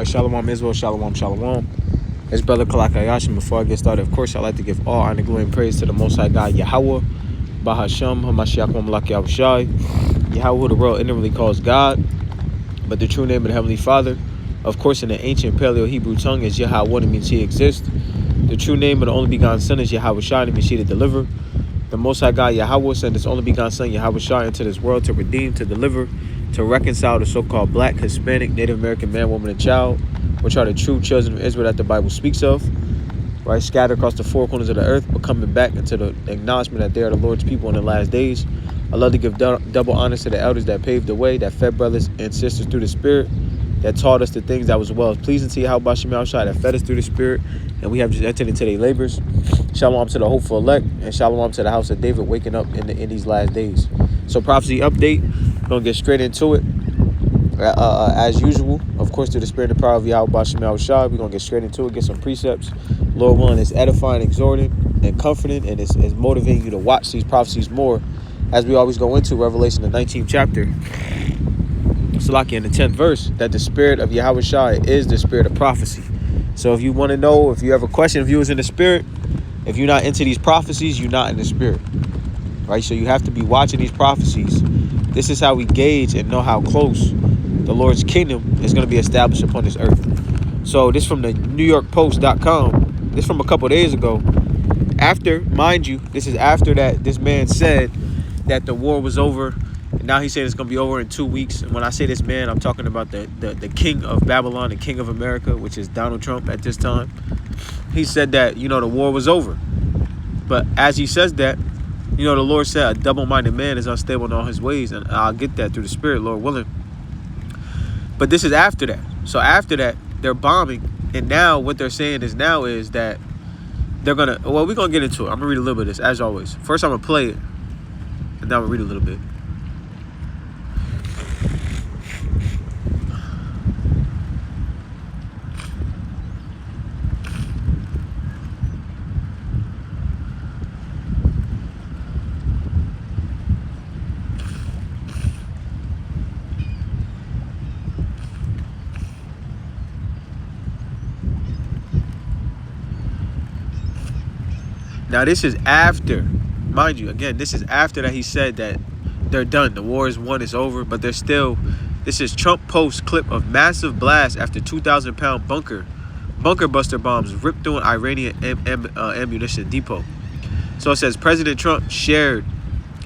Shalom Israel, Shalom, Shalom. It's Brother Kalak Ayashim. Before I get started, of course, I'd like to give all honor, glory, and praise to the Most High God, Yahweh, Bahashem, Hamashiach, Malak Yahushai, Yahweh, who the world inwardly calls God, but the true name of the Heavenly Father, of course, in the ancient Paleo-Hebrew tongue, is Yahweh, it means He exists. The true name of the only begotten Son is Yahweh Shai, it means He to deliver. The Most High God, Yahweh, sent His only begotten Son, Yahweh Shai, into this world to redeem, to deliver, to reconcile the so-called Black, Hispanic, Native American man, woman, and child, which are the true children of Israel that the Bible speaks of, right? Scattered across the four corners of the earth, but coming back into the acknowledgement that they are the Lord's people in the last days. I love to give double honors to the elders that paved the way, that fed brothers and sisters through the Spirit, that taught us the things that was well pleasing to Yahweh Shai, that fed us through the Spirit, and we have just entered into their labors. Shalom to the hopeful elect, and shalom to the house of David waking up in these last days. So prophecy update, we're going to get straight into it. As usual, of course, through the Spirit and power of Yahweh Shai, we're going to get straight into it, get some precepts. Lord willing, it's edifying, exhorting, and comforting, and it's motivating you to watch these prophecies more as we always go into Revelation, the 19th chapter. Salaki in the 10th verse, that the Spirit of Yahweh Shai is the Spirit of prophecy. So if you want to know, if you have a question, if you was in the Spirit, if you're not into these prophecies, you're not in the Spirit, right? So you have to be watching these prophecies. This is how we gauge and know how close the Lord's kingdom is going to be established upon this earth. So this from the NewYorkPost.com. This from a couple of days ago. After, mind you, this is after that this man said that the war was over. And now he said it's going to be over in 2 weeks. And when I say this man, I'm talking about the king of Babylon, the king of America, which is Donald Trump at this time. He said that, the war was over. But as he says that, the Lord said a double-minded man is unstable in all his ways. And I'll get that through the Spirit, Lord willing. But this is after that. So after that, they're bombing. And now what they're saying is that they're going to, we're going to get into it. I'm going to read a little bit of this, as always. First, I'm going to play it. And then I'm going to read a little bit. Now, this is after, mind you, again, this is after that he said that they're done. The war is won, it's over, but they're still, this is Trump post clip of massive blast after 2,000-pound bunker buster bombs ripped through an Iranian ammunition depot. So it says President Trump shared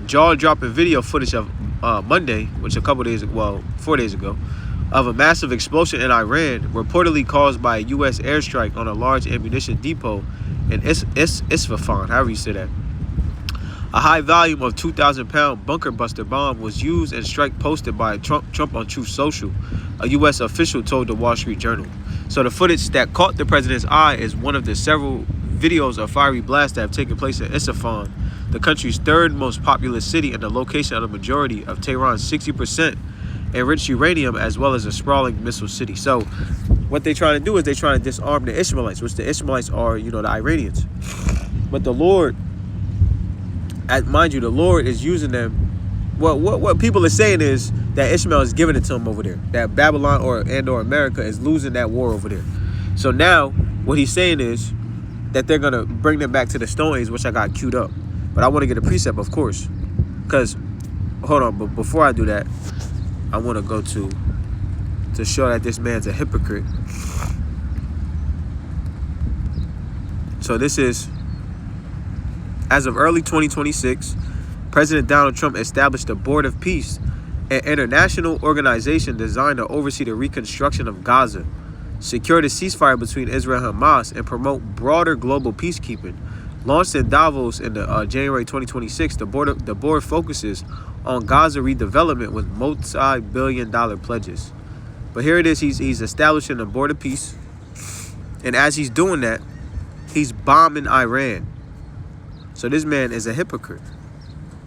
jaw-dropping video footage of Monday, which 4 days ago, of a massive explosion in Iran, reportedly caused by a U.S. airstrike on a large ammunition depot in Isfahan, however you say that. A high volume of 2,000-pound bunker buster bomb was used in strike posted by Trump on Truth Social, a U.S. official told the Wall Street Journal. So the footage that caught the president's eye is one of the several videos of fiery blasts that have taken place in Isfahan, the country's third most populous city and the location of the majority of Tehran's 60% enriched uranium, as well as a sprawling missile city. So what they're trying to do is they're trying to disarm the Ishmaelites, which the Ishmaelites are, the Iranians. But the Lord, mind you, the Lord is using them. What people are saying is that Ishmael is giving it to them over there. That Babylon or America is losing that war over there. So now what he's saying is that they're going to bring them back to the Stone Age, which I got queued up. But I want to get a precept, of course. Because, hold on, but before I do that, I want to go to show that this man's a hypocrite. So this is, as of early 2026, President Donald Trump established the Board of Peace, an international organization designed to oversee the reconstruction of Gaza, secure the ceasefire between Israel and Hamas, and promote broader global peacekeeping. Launched in Davos in January 2026, the board focuses on Gaza redevelopment with multi-billion-dollar pledges. But here it is, he's establishing a Board of Peace, and as he's doing that, he's bombing Iran. So this man is a hypocrite.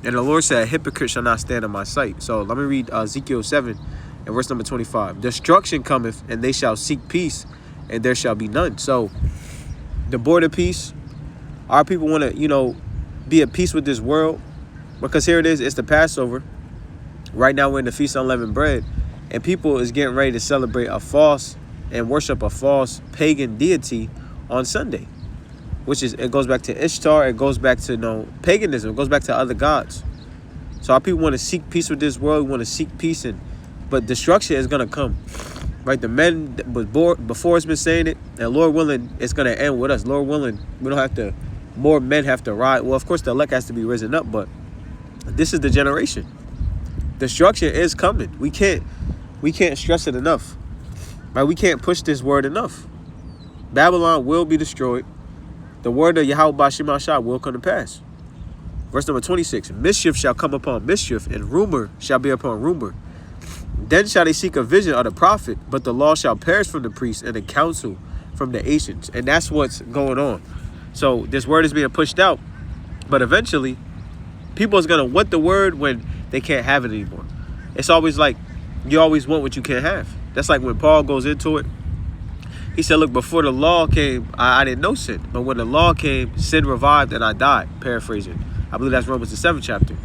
And the Lord said, a hypocrite shall not stand in my sight. So let me read Ezekiel 7 and verse number 25. Destruction cometh, and they shall seek peace, and there shall be none. So the Board of Peace, our people want to, be at peace with this world, because here it is, it's the Passover. Right now we're in the Feast of Unleavened Bread, and people is getting ready to celebrate a false and worship a false pagan deity on Sunday, which is, it goes back to Ishtar, it goes back to paganism, it goes back to other gods. So our people want to seek peace with this world, we want to seek peace, but destruction is gonna come. Right, the men that was born before us been saying it, and Lord willing, it's gonna end with us. Lord willing, we don't have to. More men have to rise. Well, of course, the elect has to be risen up, but this is the generation. Destruction is coming. We can't stress it enough. Right, we can't push this word enough. Babylon will be destroyed. The word of Yahweh Bashim Ashah will come to pass. Verse number 26: mischief shall come upon mischief, and rumor shall be upon rumor. Then shall they seek a vision of the prophet, but the law shall perish from the priests and the counsel from the ancients. And that's what's going on. So this word is being pushed out, but eventually people is going to want the word when they can't have it anymore. It's always like you always want what you can't have. That's like when Paul goes into it. He said, look, before the law came, I didn't know sin. But when the law came, sin revived and I died. Paraphrasing. I believe that's Romans the 7th chapter.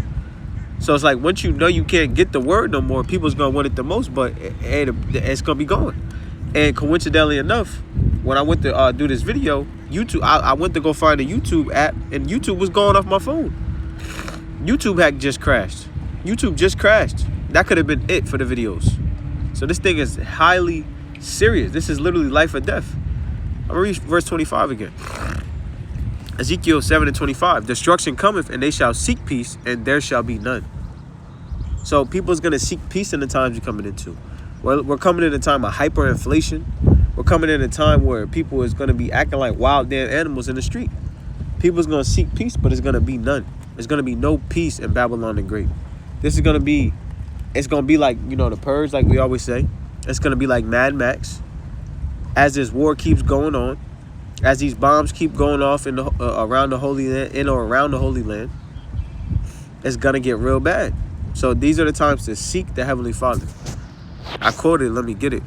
So it's like once you know you can't get the word no more, people's going to want it the most, but it's going to be gone. And coincidentally enough, when I went to do this video, YouTube, I went to go find a YouTube app, and YouTube was going off my phone. YouTube had just crashed. YouTube just crashed. That could have been it for the videos. So this thing is highly serious. This is literally life or death. I'm going to read verse 25 again. Ezekiel 7:25. Destruction cometh, and they shall seek peace, and there shall be none. So people's going to seek peace in the times we're coming into. We're coming in a time of hyperinflation. We're coming in a time where people is going to be acting like wild damn animals in the street. People's going to seek peace, but it's going to be none. There's going to be no peace in Babylon the Great. This is going to be, it's going to be like, the Purge, like we always say. It's going to be like Mad Max. As this war keeps going on, as these bombs keep going off in the, around the Holy Land, in or around the Holy Land, it's going to get real bad. So these are the times to seek the Heavenly Father. I quoted, let me get it.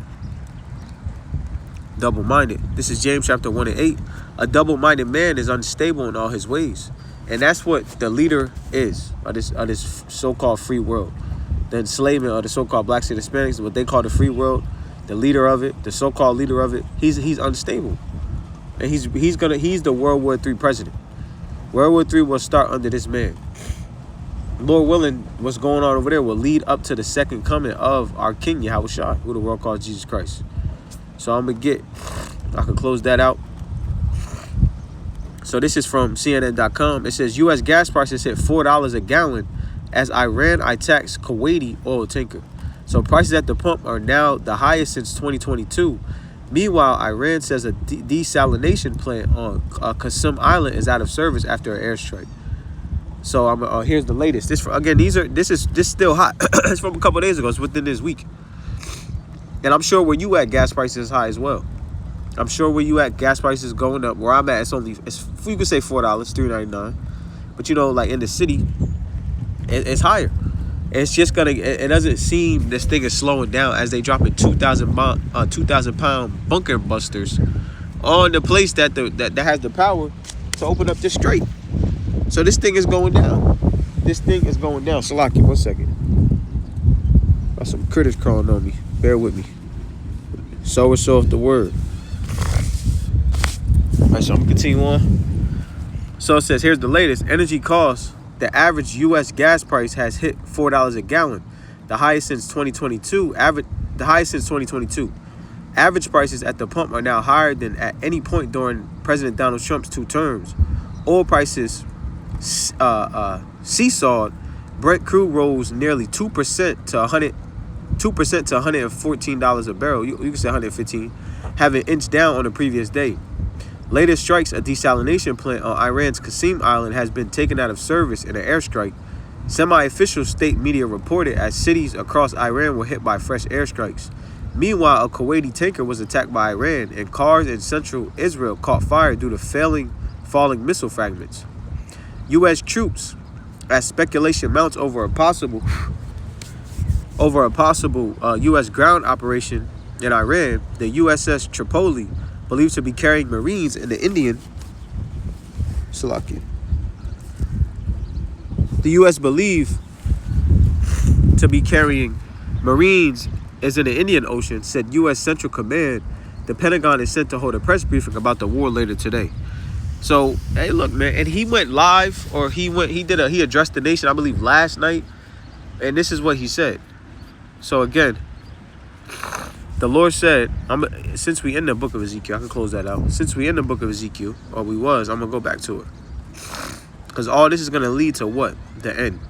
Double-minded. This is James chapter 1:8. A double-minded man is unstable in all his ways. And that's what the leader is of this so-called free world. The enslavement of the so-called blacks and Hispanics, what they call the free world, the leader of it, the so-called leader of it, he's unstable. And he's the World War III president. World War III will start under this man. Lord willing, what's going on over there will lead up to the second coming of our King Yahweh Shai, who the world calls Jesus Christ. So I can close that out. So this is from CNN.com. It says U.S. gas prices hit $4 a gallon as Iran attacks Kuwaiti oil tanker. So prices at the pump are now the highest since 2022. Meanwhile, Iran says a desalination plant on Qasem Island is out of service after an airstrike. So here's the latest. This is still hot. It's from a couple of days ago. It's within this week. And I'm sure where you at, gas prices is high as well. I'm sure where you at, gas prices going up. Where I'm at, it's you could say $4, $3.99. But like in the city, it's higher. It's just it doesn't seem this thing is slowing down as they dropping 2,000 pound bunker busters on the place that has the power to open up this strait. So this thing is going down. This thing is going down. Salaki, 1 second. Got some critters crawling on me. Bear with me. So and so off the word. All right, so I'm going to continue on. So it says, here's the latest. Energy costs. The average U.S. gas price has hit $4 a gallon, the highest since 2022. Average prices at the pump are now higher than at any point during President Donald Trump's 2 terms. Oil prices seesawed. Brent crude rose nearly 2% to $114 a barrel. You can say 115, having inched down on the previous day. Latest strikes, a desalination plant on Iran's Qasem Island has been taken out of service in an airstrike. Semi-official state media reported as cities across Iran were hit by fresh airstrikes. Meanwhile, a Kuwaiti tanker was attacked by Iran, and cars in central Israel caught fire due to falling missile fragments. U.S. troops, as speculation mounts over a possible U.S. ground operation in Iran, the USS Tripoli, believed to be carrying Marines in the Indian. Salakia. The U.S. believed to be carrying Marines is in the Indian Ocean, said U.S. Central Command, the Pentagon is set to hold a press briefing about the war later today. So, hey, look, man, and he went live, or he addressed the nation, I believe, last night, and this is what he said. So again, the Lord said, since we in the book of Ezekiel, I can close that out. Since we in the book of Ezekiel, or I'm gonna go back to it, because all this is gonna lead to what? The end.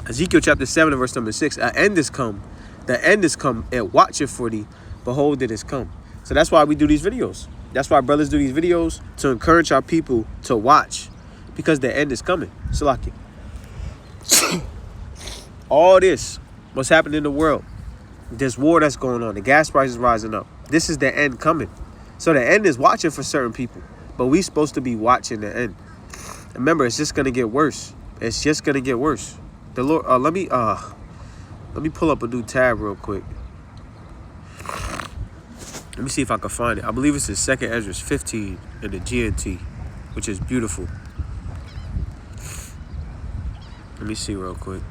Ezekiel chapter 7 and verse number 6. An end is come. The end is come. And watch it for thee. Behold, it is come. So that's why we do these videos. That's why brothers do these videos, to encourage our people to watch, because the end is coming. Salaki. All this, what's happening in the world, this war that's going on, the gas prices rising up, this is the end coming. So the end is watching for certain people, but we supposed to be watching the end. Remember, it's just gonna get worse. It's just gonna get worse. The Lord, let me pull up a new tab real quick. Let me see if I can find it. I believe it's in 2nd Ezra 15 in the GNT, which is beautiful. Let me see real quick.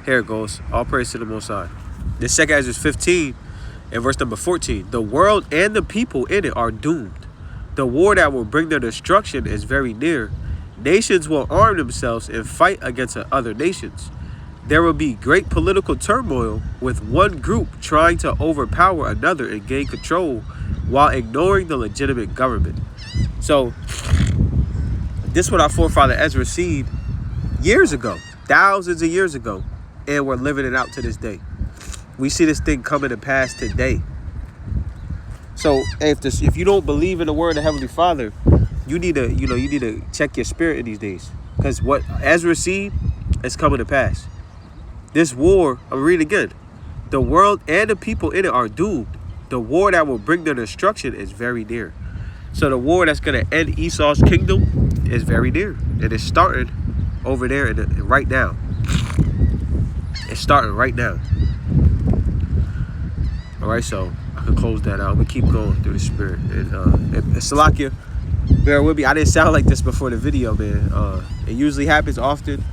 Here it goes. All praise to the Most High. This 2nd Ezra 15 and verse number 14. The world and the people in it are doomed. The war that will bring their destruction is very near. Nations will arm themselves and fight against other nations. There will be great political turmoil, with one group trying to overpower another and gain control while ignoring the legitimate government. So this is what our forefather Ezra seen years ago, thousands of years ago, and we're living it out to this day. We see this thing coming to pass today. So if you don't believe in the word of the Heavenly Father, you need to check your spirit in these days, because what Ezra seen is coming to pass. This war, I'll read again. The world and the people in it are doomed. The war that will bring their destruction is very near. So the war that's going to end Esau's kingdom is very near. And it's starting over there right now. It's starting right now. All right, so I can close that out. I'm going to keep going through the spirit. And Salakia, bear with me. I didn't sound like this before the video, man. It usually happens often.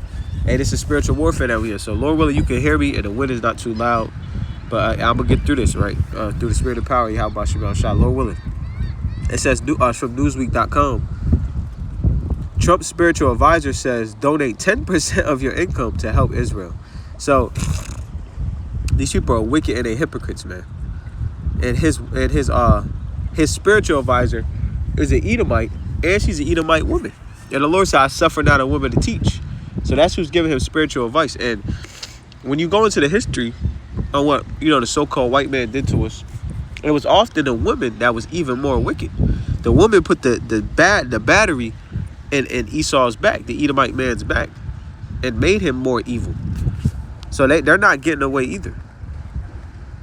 And it's a spiritual warfare that we are. So Lord willing, you can hear me and the wind is not too loud. But I'm going to get through this, right? Through the spirit of power, Yahweh Shabbat Shah, Lord willing. It says from Newsweek.com. Trump's spiritual advisor says donate 10% of your income to help Israel. So these people are wicked and they're hypocrites, man. And his spiritual advisor is an Edomite, and she's an Edomite woman. And the Lord said, I suffer not a woman to teach. So that's who's giving him spiritual advice. And when you go into the history on what the so-called white man did to us, it was often a woman that was even more wicked. The woman put the battery in Esau's back, the Edomite man's back, and made him more evil. So they're not getting away either.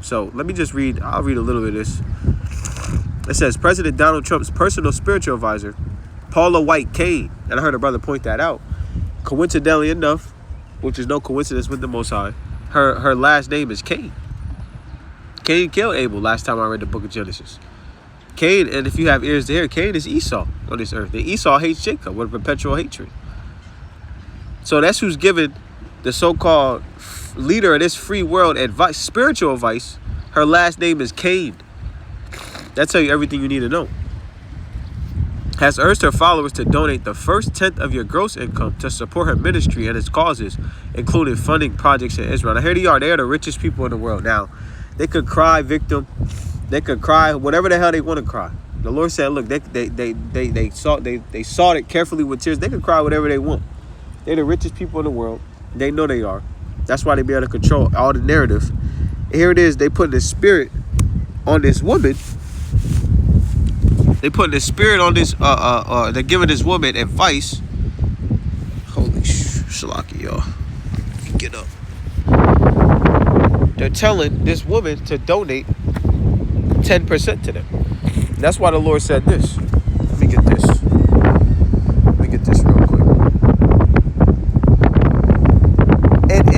So let me just read. I'll read a little bit of this. It says, President Donald Trump's personal spiritual advisor, Paula White Cain, and I heard a brother point that out. Coincidentally enough, which is no coincidence with the Most High, her last name is Cain. Cain killed Abel last time I read the book of Genesis. Cain, and if you have ears to hear, Cain is Esau on this earth. And Esau hates Jacob with perpetual hatred. So that's who's giving the so-called leader of this free world advice, spiritual advice. Her last name is Cain. That tells you everything you need to know. Has urged her followers to donate the first tenth of your gross income to support her ministry and its causes, including funding projects in Israel. Now here they are. They are the richest people in the world. Now, they could cry victim. They could cry whatever the hell they want to cry. The Lord said, look, they sought it carefully with tears. They could cry whatever they want. They're the richest people in the world. They know they are. That's why they be able to control all the narrative. And here it is. They put the spirit on this woman. They put the spirit on this. They're giving this woman advice. Holy shalaki, y'all. Get up. They're telling this woman to donate 10% to them. That's why the Lord said this. Let me get this. Let me get this real quick. And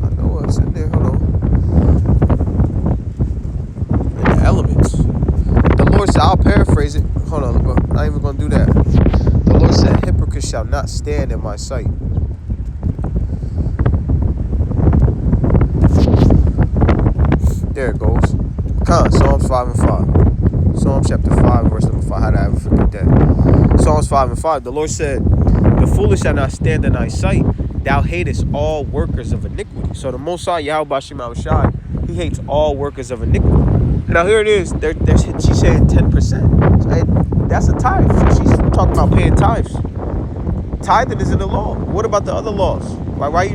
I know what's in there. Hold on. And the elements. Lord said, I'll paraphrase it. Hold on, bro. I'm not even going to do that. The Lord said, hypocrites shall not stand in my sight. There it goes. Psalms 5 and 5. Psalms chapter 5, verse number 5. How did I ever forget that? Psalms 5 and 5. The Lord said, the foolish shall not stand in thy sight. Thou hatest all workers of iniquity. So the Most High, Yahweh Bashim Shai, he hates all workers of iniquity. Now here it is. She's saying 10%. So that's a tithe. So she's talking about paying tithes. Tithing is in the law. What about the other laws? Why are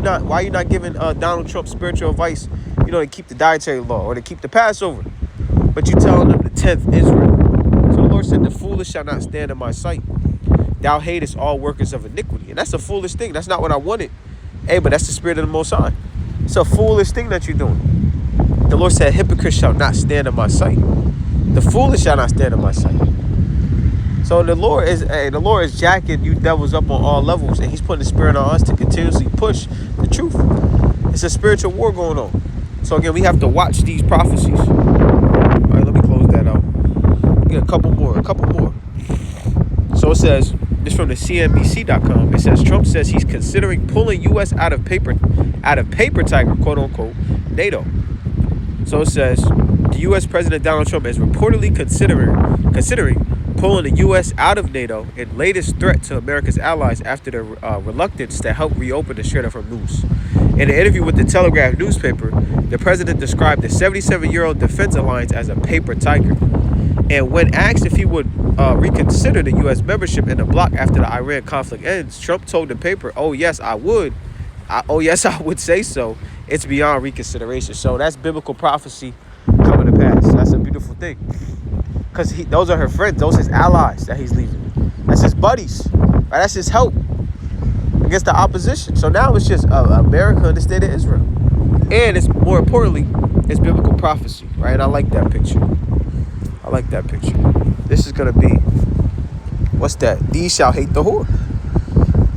you not giving Donald Trump spiritual advice, to keep the dietary law or to keep the Passover? But you telling them the 10th Israel. So the Lord said, the foolish shall not stand in my sight. Thou hatest all workers of iniquity. And that's a foolish thing. That's not what I wanted. Hey, but that's the spirit of the Most High. It's a foolish thing that you're doing. The Lord said, hypocrites shall not stand in my sight. The foolish shall not stand in my sight. So the Lord is jacking you devils up on all levels, and he's putting the spirit on us to continuously push the truth. It's a spiritual war going on. So again, we have to watch these prophecies. All right, let me close that out. Get a couple more. So it says, this from the CNBC.com. It says Trump says he's considering pulling U.S. out of paper tiger, quote unquote, NATO. So it says the U.S. President Donald Trump is reportedly considering pulling the U.S. out of NATO in latest threat to America's allies after the reluctance to help reopen the Strait of Hormuz. In an interview with the Telegraph newspaper, the president described the 77-year-old defense alliance as a paper tiger. And when asked if he would reconsider the U.S. membership in the bloc after the Iran conflict ends, Trump told the paper, "Oh yes, I would. I would say so. It's beyond reconsideration." So that's biblical prophecy coming to pass. That's a beautiful thing. Because those are her friends. Those are his allies that he's leaving. That's his buddies. Right? That's his help against the opposition. So now it's just America and the state of Israel. And it's more importantly, it's biblical prophecy. Right? And I like that picture. This is going to be, what's that? These shall hate the whore.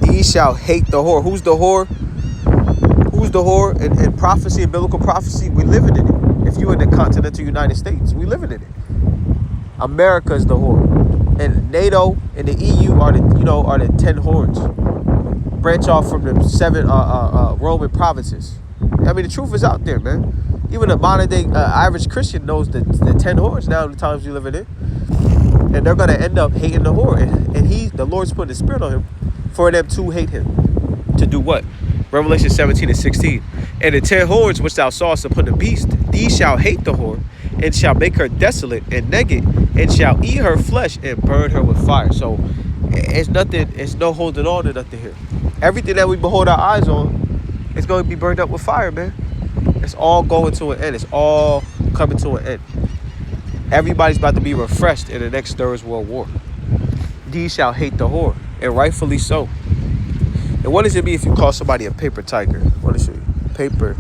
These shall hate the whore. Who's the whore? In prophecy and biblical prophecy, we living in it. If you're in the continental United States, we living in it. America is the whore. And NATO and the EU are the 10 horns. Branch off from the 7 Roman provinces. I mean, the truth is out there, man. Even a modern day average Christian knows the 10 horns now in the times we live in. And they're going to end up hating the whore. And the Lord's putting the spirit on him for them to hate him. To do what? Revelation 17 and 16. And the 10 horns which thou sawest upon the beast, these shall hate the whore, and shall make her desolate and naked, and shall eat her flesh and burn her with fire. So it's no holding on to nothing here. Everything that we behold our eyes on is going to be burned up with fire, man. It's all going to an end. It's all coming to an end. Everybody's about to be refreshed in the next Third World War. These shall hate the whore, and rightfully so. And what does it mean if you call somebody a paper tiger? I want to show you. Paper.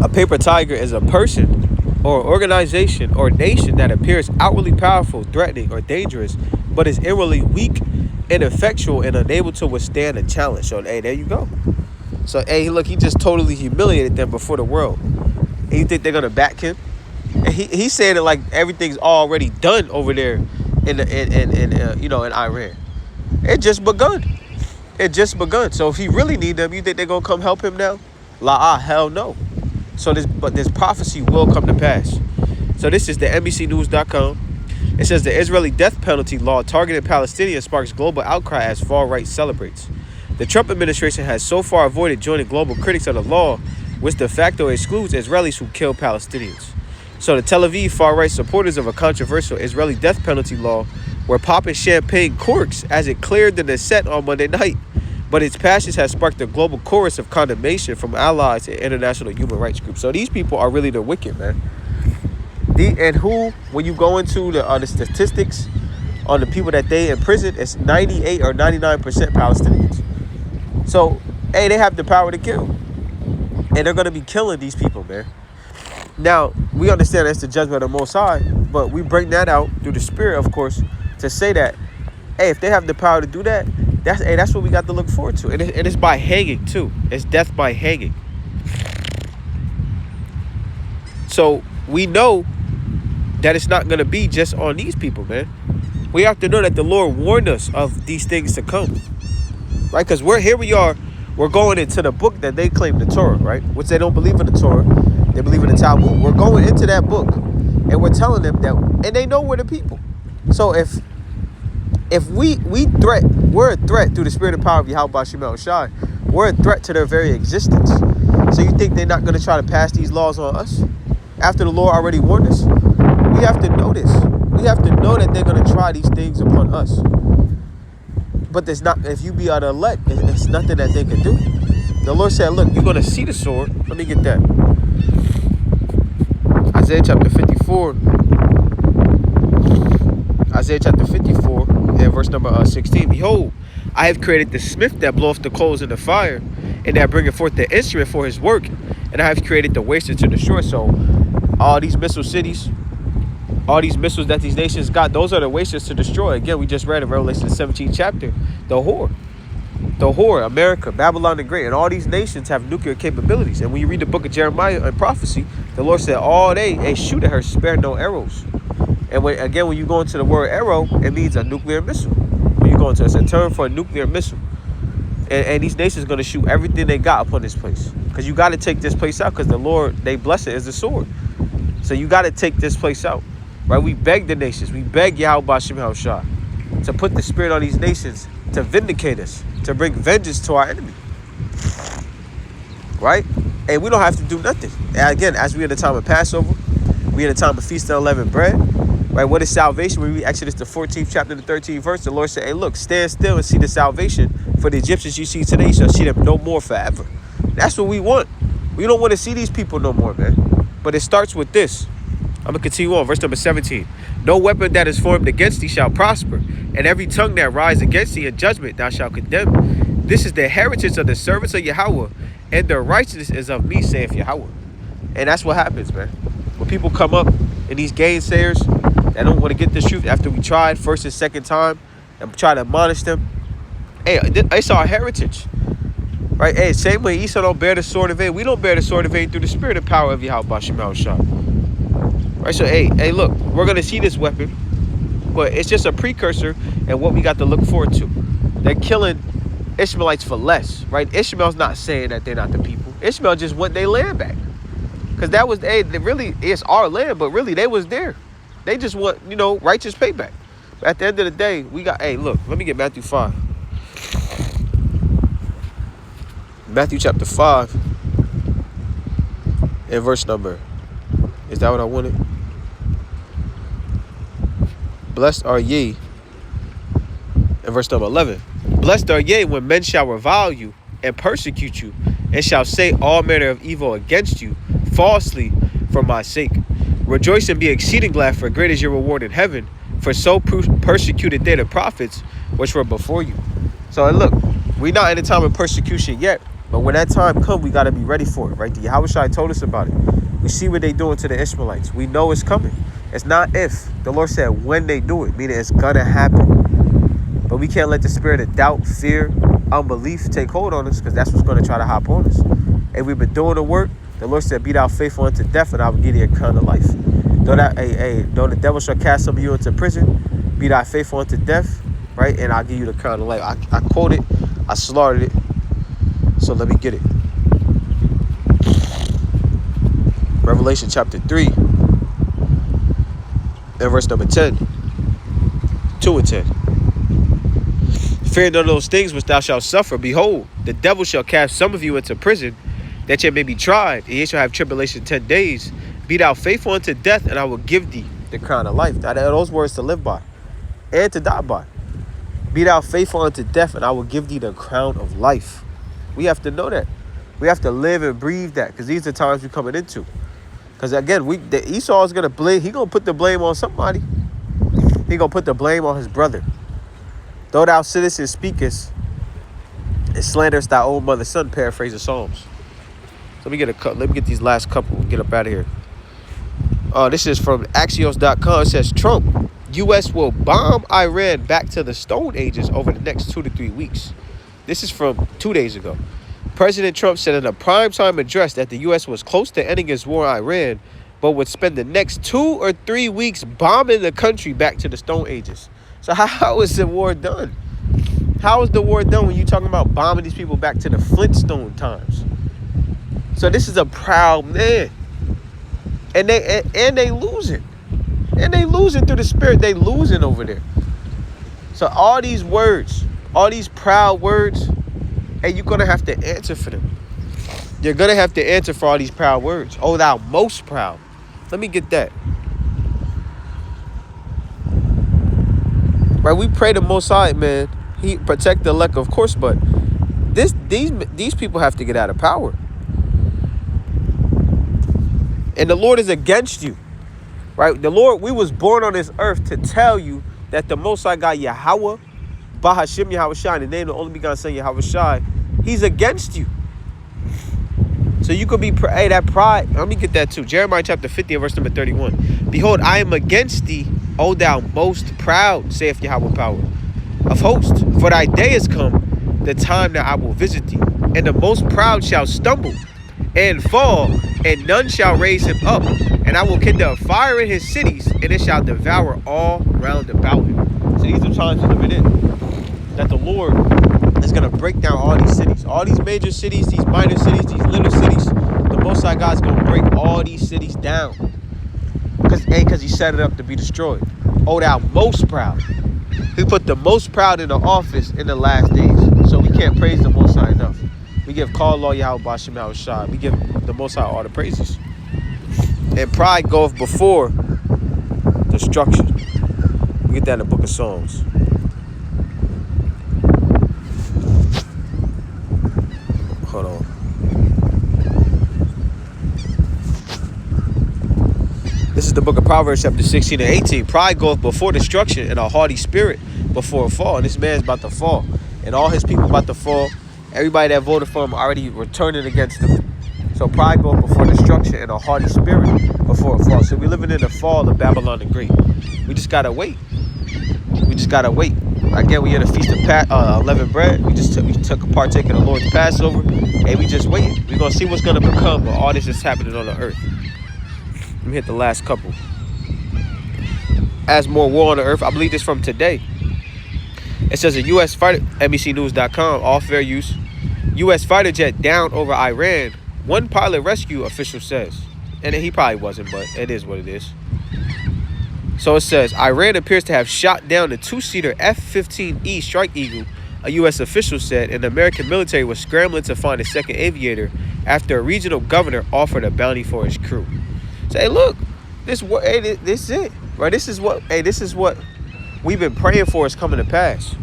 A paper tiger is a person or organization or nation that appears outwardly powerful, threatening, or dangerous, but is inwardly weak, ineffectual, and unable to withstand a challenge. So, hey, there you go. So, hey, look, he just totally humiliated them before the world. And you think they're going to back him? And he's saying it like everything's already done over there in Iran. It just begun. So if he really need them, you think they're going to come help him now? Hell no. So this prophecy will come to pass. So this is the NBCnews.com. It says the Israeli death penalty law targeting Palestinians sparks global outcry as far right celebrates. The Trump administration has so far avoided joining global critics of the law, which de facto excludes Israelis who kill Palestinians. So the Tel Aviv far-right supporters of a controversial Israeli death penalty law were popping champagne corks as it cleared the Knesset on Monday night. But its passage has sparked a global chorus of condemnation from allies and international human rights groups. So these people are really the wicked, man. When you go into the statistics on the people that they imprison, it's 98 or 99% Palestinians. So, hey, they have the power to kill. And they're going to be killing these people, man. Now, we understand that's the judgment of the Most High, but we bring that out through the Spirit, of course, to say that, hey, if they have the power to do that, that's what we got to look forward to. And it's by hanging, too. It's death by hanging. So we know that it's not going to be just on these people, man. We have to know that the Lord warned us of these things to come, right? Because we are, we're going into the book that they claim the Torah, right? Which they don't believe in the Torah. They believe in the Talmud. We're going into that book, and we're telling them that, and they know we're the people. So if we're a threat through the spirit and power of Yahweh Shema Shai. We're a threat to their very existence. So you think they're not going to try to pass these laws on us after the Lord already warned us? We have to know this. We have to know that they're going to try these things upon us. But there's not. If you be out of elect, it's nothing that they can do. The Lord said, "Look, you're going to see the sword." Let me get that. Isaiah chapter 54. Isaiah chapter 54 and verse number 16. Behold, I have created the smith that bloweth the coals in the fire, and that bringeth forth the instrument for his work. And I have created the waster to destroy. So all these missile cities, all these missiles that these nations got, those are the wasters to destroy. Again, we just read in Revelation 17th chapter, the whore, America, Babylon the Great, and all these nations have nuclear capabilities. And when you read the book of Jeremiah and prophecy, the Lord said, all they shoot at her, spare no arrows. And when you go into the word arrow, it means a nuclear missile. When you go into it's a term for a nuclear missile. And these nations are going to shoot everything they got upon this place. Because you got to take this place out, because the Lord, they bless it as the sword. So you got to take this place out. Right? We beg the nations. We beg Yahweh Shema Shai to put the spirit on these nations, to vindicate us, to bring vengeance to our enemy. Right? And we don't have to do nothing. And again, as we in the time of Passover, we in the time of Feast of Unleavened Bread. Right? What is salvation? When we read Exodus the 14th chapter, the 13th verse, the Lord said, hey, look, stand still and see the salvation. For the Egyptians you see today, you shall see them no more forever. That's what we want. We don't want to see these people no more, man. But it starts with this. I'm going to continue on. Verse number 17. No weapon that is formed against thee shall prosper, and every tongue that rise against thee in judgment thou shalt condemn. This is the heritage of the servants of Yahweh, and their righteousness is of me, saith Yahweh. And that's what happens, man. When people come up and these gainsayers that don't want to get the truth after we tried first and second time and try to admonish them, hey, it's our heritage. Right? Hey, same way Esau don't bear the sword of vain, we don't bear the sword of vain through the spirit and power of Yahweh Shema Shai. Right? So, hey, look, we're going to see this weapon, but it's just a precursor and what we got to look forward to. They're killing Ishmaelites for less, right? Ishmael's not saying that they're not the people. Ishmael just want their land back. Because that was, it's our land, but really they was there. They just want, righteous payback. But at the end of the day, we got, hey, look, let me get Matthew 5. Matthew chapter 5 and verse number, is that what I wanted? Blessed are ye, in verse number 11. Blessed are ye when men shall revile you and persecute you, and shall say all manner of evil against you falsely for my sake. Rejoice and be exceeding glad, for great is your reward in heaven. For so persecuted they the prophets which were before you. So look, we're not in a time of persecution yet, but when that time comes, we got to be ready for it, right? The Yahweh Shai told us about it. We see what they doing to the Ishmaelites. We know it's coming. It's not if. The Lord said when they do it, meaning it's going to happen. But we can't let the spirit of doubt, fear, unbelief take hold on us, because that's what's going to try to hop on us. And we've been doing the work. The Lord said, be thou faithful unto death, and I will give thee a crown of life. Though the devil shall cast some of you into prison, be thou faithful unto death, right? And I'll give you the crown of life. I quoted, I slaughtered it. So let me get it. Revelation chapter 3 and verse number 10. 2 and 10. Fear none of those things which thou shalt suffer. Behold, the devil shall cast some of you into prison, that ye may be tried, and ye shall have tribulation 10 days. Be thou faithful unto death, and I will give thee the crown of life. Now, those words to live by and to die by. Be thou faithful unto death, and I will give thee the crown of life. We have to know that. We have to live and breathe that, because these are times we're coming into. Because again, Esau is going to blame. He's going to put the blame on somebody. He's going to put the blame on his brother. Though thou sittest and speakest, and slanderest thy own mother's son, paraphrase the Psalms. So let me get these last couple and get up out of here. This is from Axios.com. It says, Trump, U.S. will bomb Iran back to the Stone Ages over the next 2 to 3 weeks. This is from 2 days ago. President Trump said in a primetime address that the U.S. was close to ending its war in Iran, but would spend the next 2 or 3 weeks bombing the country back to the Stone Ages. So how is the war done? How is the war done when you're talking about bombing these people back to the Flintstone times? So this is a proud man. And they losing. And they losing through the spirit. They losing over there. So all these words, all these proud words, and you're going to have to answer for them. You're going to have to answer for all these proud words. Oh, thou most proud. Let me get that. Right, we pray the Most High, man. He protect the elect, of course, but these people have to get out of power. And the Lord is against you. Right? The Lord, we was born on this earth to tell you that the Most High God, Yahweh, Bahashim Yahweh Shai, in the name of the only begotten Son, Yahweh Shai, he's against you. So you could be, hey, that pride, let me get that too. Jeremiah chapter 50 and verse number 31. Behold, I am against thee, O thou most proud, saith Yahweh power of hosts. For thy day is come, the time that I will visit thee. And the most proud shall stumble and fall, and none shall raise him up. And I will kindle a fire in his cities, and it shall devour all round about him. So these are times we're living in, that the Lord is going to break down all these cities. All these major cities, these minor cities, these little cities. The Most High God is going to break all these cities down. Because he set it up to be destroyed. Oh, thou most proud. He put the most proud in the office in the last days. So we can't praise the Most High enough. We give Call Law Yahweh Bashim Yahweh Shai. We give the Most High all the praises. And pride goeth before destruction. We get that in the book of Psalms. Hold on. This is the book of Proverbs chapter 16 and 18. Pride goeth before destruction, and a haughty spirit before a fall. And this man's about to fall. And all his people about to fall. Everybody that voted for him already returning against him. So pride goeth before destruction, and a haughty spirit before a fall. So we're living in the fall of Babylon the Great. We just gotta wait. We just gotta wait. Again, we had a feast of unleavened bread. We took a partake in the Lord's Passover, and we just waiting. We're gonna see what's gonna become of all this that's happening on the earth. Let me hit the last couple. As more war on the earth, I believe this from today. It says a U.S. fighter, NBCnews.com, all fair use. U.S. fighter jet down over Iran. One pilot rescue official says. And he probably wasn't, but it is what it is. So it says, Iran appears to have shot down the two-seater F-15E Strike Eagle, a U.S. official said, and the American military was scrambling to find a second aviator after a regional governor offered a bounty for his crew. So, hey, look, this is it, right? This is what we've been praying for is coming to pass.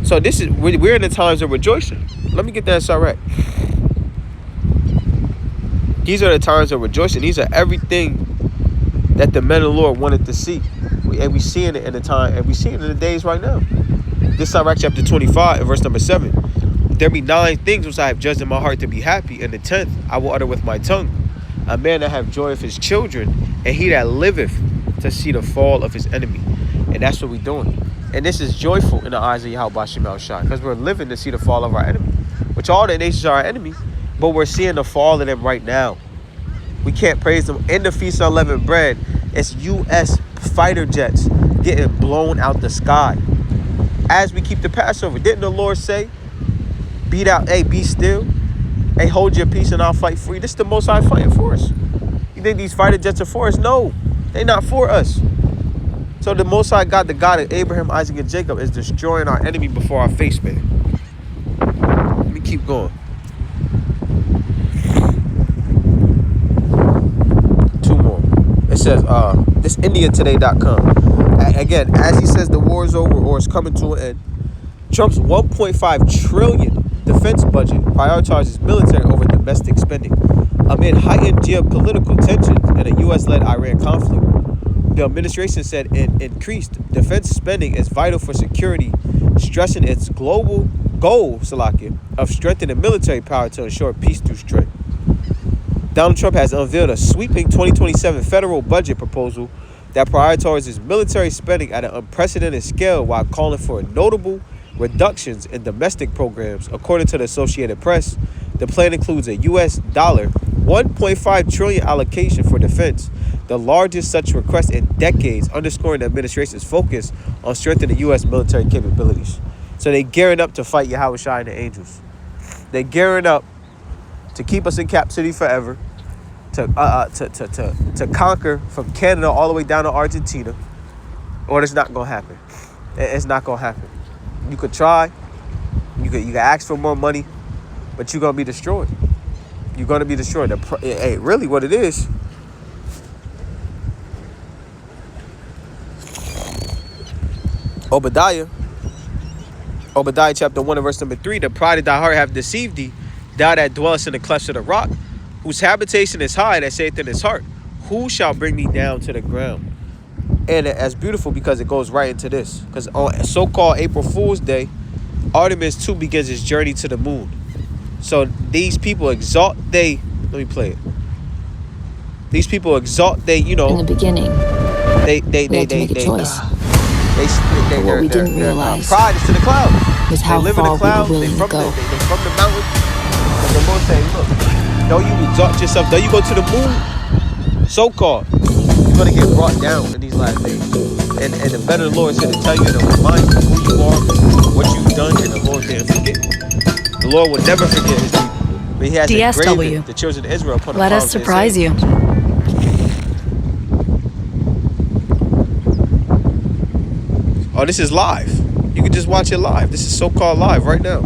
So we're in the times of rejoicing. Let me get that so right. These are the times of rejoicing. These are everything that the men of the Lord wanted to see. And we seeing it in the time, and we seeing it in the days right now. This is Sirach chapter 25 and verse number 7. There be 9 things which I have judged in my heart to be happy, and the 10th I will utter with my tongue. A man that have joy of his children, and he that liveth to see the fall of his enemy. And that's what we're doing. And this is joyful in the eyes of Yahweh Bashim Yahweh Shai, because we're living to see the fall of our enemy. Which all the nations are our enemies, but we're seeing the fall of them right now. We can't praise them. In the Feast of Unleavened Bread, it's U.S. fighter jets getting blown out the sky. As we keep the Passover, didn't the Lord say, be still, hey, hold your peace and I'll fight for you? This is the Most High fighting for us. You think these fighter jets are for us? No, they're not for us. So the Most High God, the God of Abraham, Isaac, and Jacob, is destroying our enemy before our face, man. Let me keep going. 2 more. It says, this IndiaToday.com. Again, as he says the war is over or is coming to an end, Trump's $1.5 trillion defense budget prioritizes military over domestic spending. Amid heightened geopolitical tensions and a U.S.-led Iran conflict, the administration said increased defense spending is vital for security, stressing its global goal, of strengthening military power to ensure peace through strength. Donald Trump has unveiled a sweeping 2027 federal budget proposal that prioritizes military spending at an unprecedented scale while calling for notable reductions in domestic programs. According to the Associated Press, The plan includes a US dollar 1.5 trillion allocation for defense, the largest such request in decades, underscoring the administration's focus on strengthening U.S. military capabilities. So they gearing up to fight Yahweh Shai and the angels. They gearing up to keep us in captivity forever, to conquer from Canada all the way down to Argentina, or it's not gonna happen. It's not gonna happen. You could try, you could ask for more money, but you're gonna be destroyed. You're gonna be destroyed. Hey, really, what it is? Obadiah chapter 1 and verse number 3, the pride of thy heart have deceived thee, thou that dwellest in the clefts of the rock, whose habitation is high, that saith in his heart, who shall bring thee down to the ground? And that's beautiful because it goes right into this. Because on so-called April Fool's Day, Artemis II begins his journey to the moon. So these people exalt let me play it. These people exalt in the beginning, we had to make a choice. But what we didn't realize pride is to the clouds. Was how they live far in the clouds. we were willing to go. They from the mountains. And the Lord say, look, though you exalt yourself, though you go to the moon, so-called, you're going to get brought down in these last days. And the better the Lord said to tell you, to remind you who you are, what you've done, and the Lord didn't forget. The Lord will never forget his people. But he has engraved the children of Israel upon the Let us surprise you. Oh, this is live. You can just watch it live. This is so-called live right now.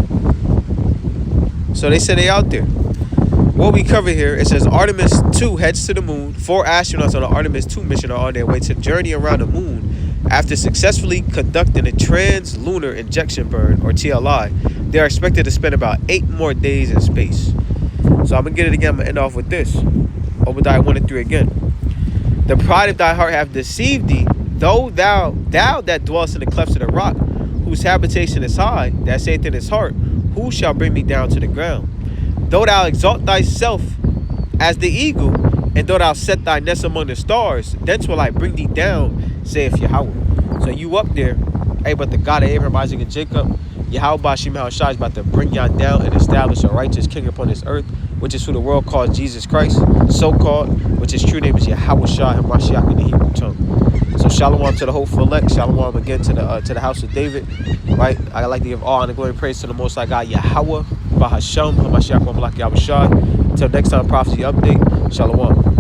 So they said they out there. What we cover here, it says Artemis II heads to the moon. 4 astronauts on the Artemis II mission are on their way to journey around the moon. After successfully conducting a trans-lunar injection burn, or TLI, they are expected to spend about 8 more days in space. So I'm going to get it again. I'm going to end off with this. Obadiah 1 and 3 again. The pride of thy heart have deceived thee, though thou that dwellest in the clefts of the rock, whose habitation is high, that saith in his heart, who shall bring me down to the ground? Though thou exalt thyself as the eagle, and though thou set thy nest among the stars, thence will I bring thee down, saith Yahweh. So you up there, hey, but the God of Abraham, Isaac, and Jacob, Yahweh Bashim Hashai is about to bring y'all down and establish a righteous king upon this earth, which is who the world calls Jesus Christ, so-called, which his true name is Yahweh Shai HaMashiach in the Hebrew tongue. So shalom to the hopeful elect, shalom again to the house of David, right? I like to give all honor, glory, and praise to the Most High God, Yahweh, Bahasham, HaMashiach, Yahushua. Until next time, prophecy update, shalom.